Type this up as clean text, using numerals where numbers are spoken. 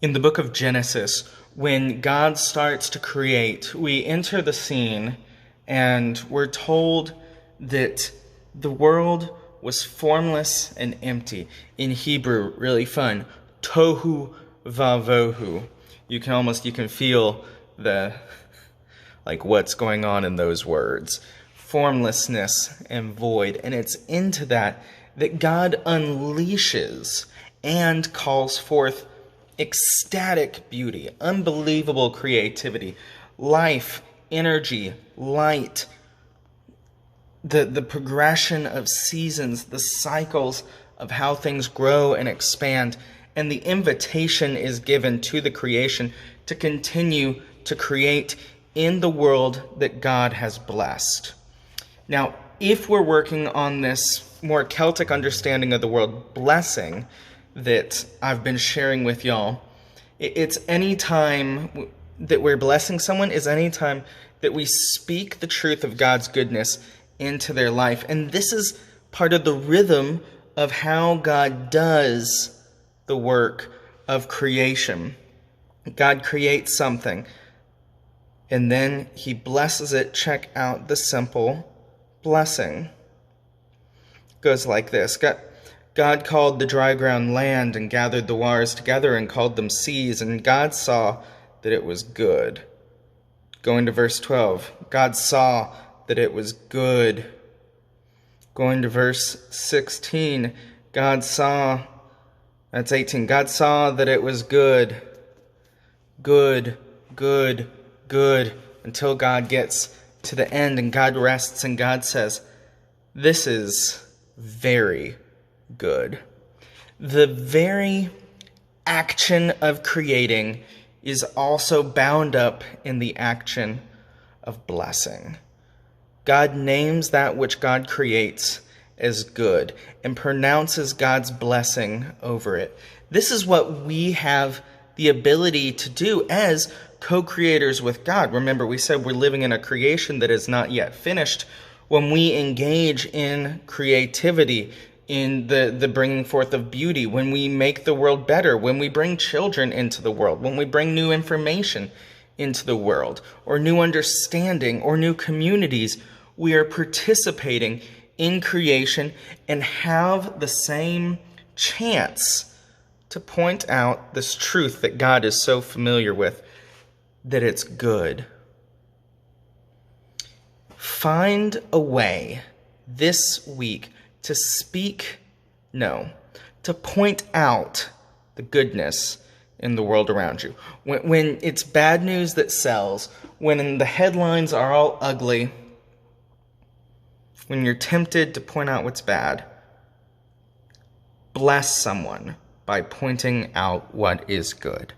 In the book of Genesis, when God starts to create, we enter the scene and we're told that the world was formless and empty. In Hebrew, really fun, tohu vavohu. You can feel the, what's going on in those words. Formlessness and void. And it's into that God unleashes and calls forth ecstatic beauty, unbelievable creativity, life, energy, light, the progression of seasons, the cycles of how things grow and expand, and the invitation is given to the creation to continue to create in the world that God has blessed. Now, if we're working on this more Celtic understanding of the word blessing that I've been sharing with y'all, it's any time that we're blessing someone is any time that we speak the truth of God's goodness into their life. And this is part of the rhythm of how God does the work of creation. God creates something, and then he blesses it. Check out the simple blessing. It goes like this. God called the dry ground land and gathered the waters together and called them seas, and God saw that it was good. Going to verse 12. God saw that it was good. Going to verse 16. That's 18. God saw that it was good. Good, good, good. Until God gets to the end and God rests and God says, this is very good. The very action of creating is also bound up in the action of blessing. God names that which God creates as good and pronounces God's blessing over it. This is what we have the ability to do as co-creators with God. Remember, we said we're living in a creation that is not yet finished. When we engage in creativity, in the bringing forth of beauty, when we make the world better, when we bring children into the world, when we bring new information into the world, or new understanding, or new communities, we are participating in creation and have the same chance to point out this truth that God is so familiar with, that it's good. Find a way this week to to point out the goodness in the world around you. When it's bad news that sells, when the headlines are all ugly, when you're tempted to point out what's bad, bless someone by pointing out what is good.